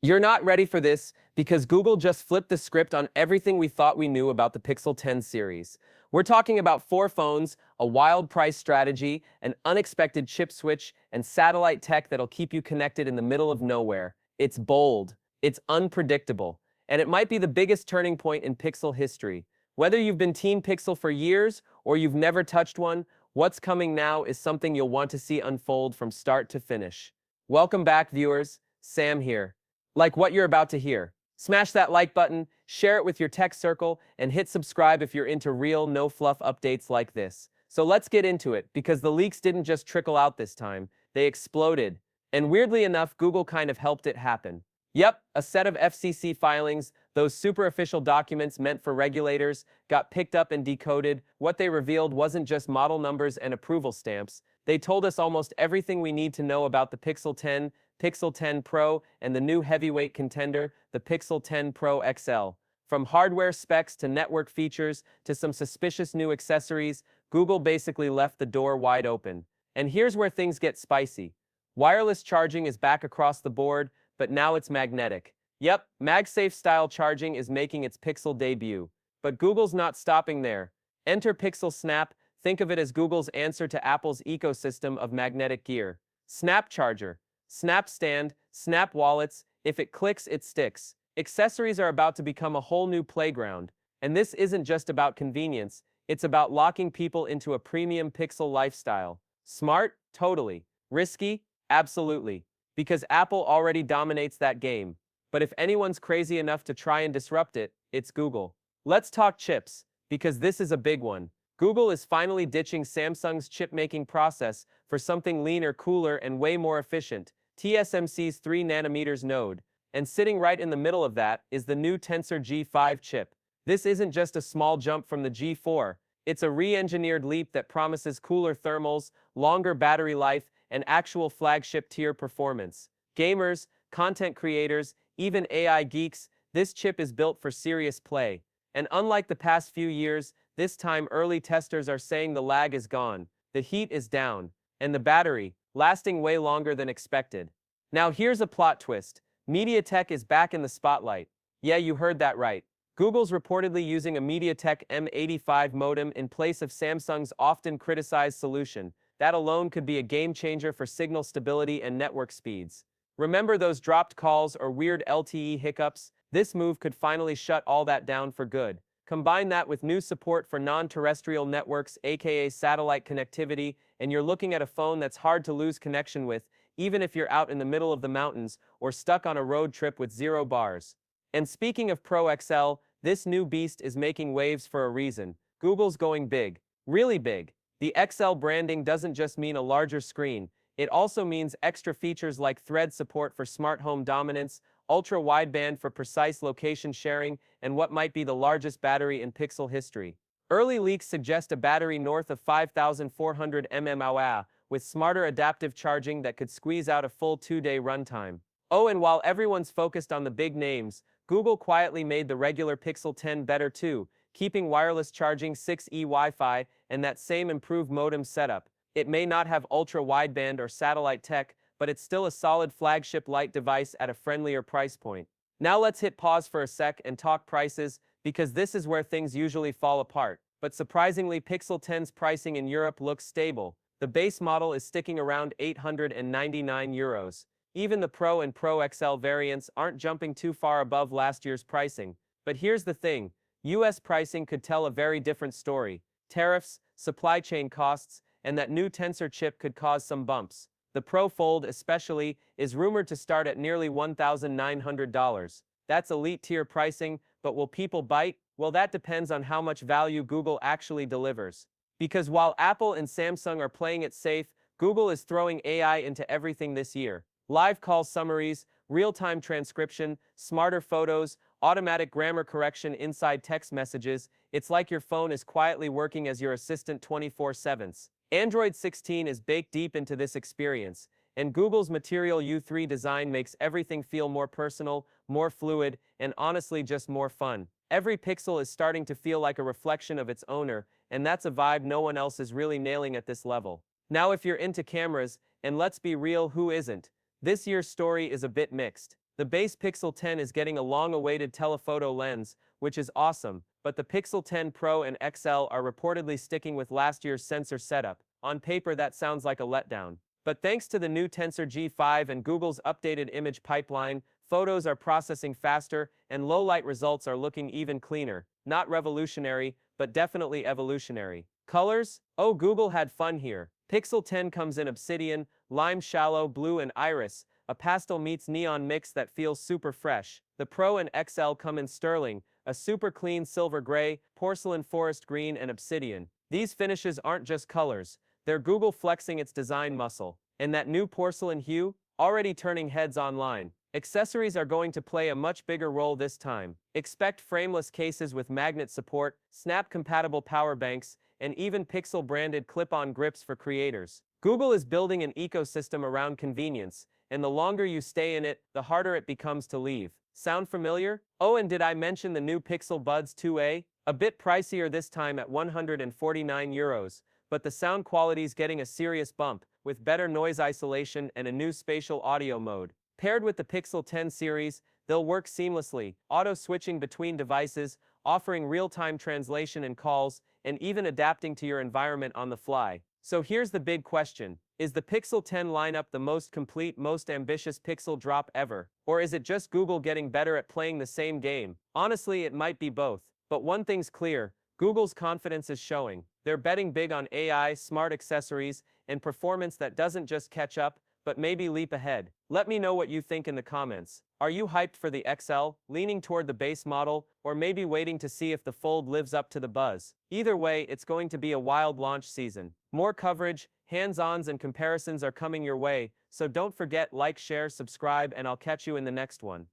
You're not ready for this because Google just flipped the script on everything we thought we knew about the Pixel 10 series. We're talking about four phones, a wild price strategy, an unexpected chip switch, and satellite tech that'll keep you connected in the middle of nowhere. It's bold, it's unpredictable, and it might be the biggest turning point in Pixel history. Whether you've been Team Pixel for years or you've never touched one, what's coming now is something you'll want to see unfold from start to finish. Welcome back, viewers. Sam here. Like what you're about to hear. Smash that like button, share it with your tech circle, and hit subscribe if you're into real, no-fluff updates like this. So let's get into it, because the leaks didn't just trickle out this time, they exploded. And weirdly enough, Google kind of helped it happen. Yep, a set of FCC filings, those super official documents meant for regulators, got picked up and decoded. What they revealed wasn't just model numbers and approval stamps. They told us almost everything we need to know about the Pixel 10, Pixel 10 Pro, and the new heavyweight contender, the Pixel 10 Pro XL. From hardware specs to network features to some suspicious new accessories, Google basically left the door wide open. And here's where things get spicy. Wireless charging is back across the board, but now it's magnetic. Yep, MagSafe style charging is making its Pixel debut. But Google's not stopping there. Enter Pixel Snap. Think of it as Google's answer to Apple's ecosystem of magnetic gear. Snap Charger, Snap Stand, Snap Wallets, if it clicks, it sticks. Accessories are about to become a whole new playground. And this isn't just about convenience, it's about locking people into a premium Pixel lifestyle. Smart? Totally. Risky? Absolutely. Because Apple already dominates that game. But if anyone's crazy enough to try and disrupt it, it's Google. Let's talk chips, because this is a big one. Google is finally ditching Samsung's chip-making process for something leaner, cooler, and way more efficient, TSMC's 3nm node. And sitting right in the middle of that is the new Tensor G5 chip. This isn't just a small jump from the G4, it's a re-engineered leap that promises cooler thermals, longer battery life, and actual flagship-tier performance. Gamers, content creators, even AI geeks, this chip is built for serious play. And unlike the past few years, this time early testers are saying the lag is gone, the heat is down, and the battery, lasting way longer than expected. Now here's a plot twist. MediaTek is back in the spotlight. Yeah, you heard that right. Google's reportedly using a MediaTek M85 modem in place of Samsung's often criticized solution. That alone could be a game changer for signal stability and network speeds. Remember those dropped calls or weird LTE hiccups? This move could finally shut all that down for good. Combine that with new support for non-terrestrial networks, aka satellite connectivity, and you're looking at a phone that's hard to lose connection with, even if you're out in the middle of the mountains or stuck on a road trip with 0 bars. And speaking of Pro XL, this new beast is making waves for a reason. Google's going big. Really big. The XL branding doesn't just mean a larger screen, it also means extra features like Thread support for smart home dominance, ultra-wideband for precise location sharing, and what might be the largest battery in Pixel history. Early leaks suggest a battery north of 5,400 mAh, with smarter adaptive charging that could squeeze out a full 2-day runtime. Oh, and while everyone's focused on the big names, Google quietly made the regular Pixel 10 better too, keeping wireless charging 6E Wi-Fi and that same improved modem setup. It may not have ultra-wideband or satellite tech, but it's still a solid flagship light device at a friendlier price point. Now let's hit pause for a sec and talk prices, because this is where things usually fall apart. But surprisingly, Pixel 10's pricing in Europe looks stable. The base model is sticking around €899. Even the Pro and Pro XL variants aren't jumping too far above last year's pricing. But here's the thing, US pricing could tell a very different story. Tariffs, supply chain costs, and that new Tensor chip could cause some bumps. The Pro Fold especially is rumored to start at nearly $1,900. That's elite tier pricing, but will people bite? Well, that depends on how much value Google actually delivers. Because while Apple and Samsung are playing it safe, Google is throwing AI into everything this year. Live call summaries, real-time transcription, smarter photos, automatic grammar correction inside text messages. It's like your phone is quietly working as your assistant 24/7. Android 16 is baked deep into this experience, and Google's Material U3 design makes everything feel more personal, more fluid, and honestly just more fun. Every pixel is starting to feel like a reflection of its owner, and that's a vibe no one else is really nailing at this level. Now if you're into cameras, and let's be real, who isn't? This year's story is a bit mixed. The base Pixel 10 is getting a long-awaited telephoto lens, which is awesome, but the Pixel 10 Pro and XL are reportedly sticking with last year's sensor setup. On paper, that sounds like a letdown. But thanks to the new Tensor G5 and Google's updated image pipeline, photos are processing faster and low-light results are looking even cleaner. Not revolutionary, but definitely evolutionary. Colors? Oh, Google had fun here. Pixel 10 comes in obsidian, lime shallow, blue and iris, a pastel meets neon mix that feels super fresh. The Pro and XL come in sterling, a super clean silver gray, porcelain forest green and obsidian. These finishes aren't just colors, they're Google flexing its design muscle. And that new porcelain hue? Already turning heads online. Accessories are going to play a much bigger role this time. Expect frameless cases with magnet support, snap-compatible power banks, and even Pixel-branded clip-on grips for creators. Google is building an ecosystem around convenience, and the longer you stay in it, the harder it becomes to leave. Sound familiar? Oh, and did I mention the new Pixel Buds 2a? A bit pricier this time at €149, but the sound quality's getting a serious bump, with better noise isolation and a new spatial audio mode. Paired with the Pixel 10 series, they'll work seamlessly, auto-switching between devices, offering real-time translation and calls, and even adapting to your environment on the fly. So here's the big question. Is the Pixel 10 lineup the most complete, most ambitious Pixel drop ever? Or is it just Google getting better at playing the same game? Honestly, it might be both. But one thing's clear, Google's confidence is showing. They're betting big on AI, smart accessories, and performance that doesn't just catch up, but maybe leap ahead. Let me know what you think in the comments. Are you hyped for the XL, leaning toward the base model, or maybe waiting to see if the Fold lives up to the buzz? Either way, it's going to be a wild launch season. More coverage, hands-ons and comparisons are coming your way, so don't forget, like, share, subscribe, and I'll catch you in the next one.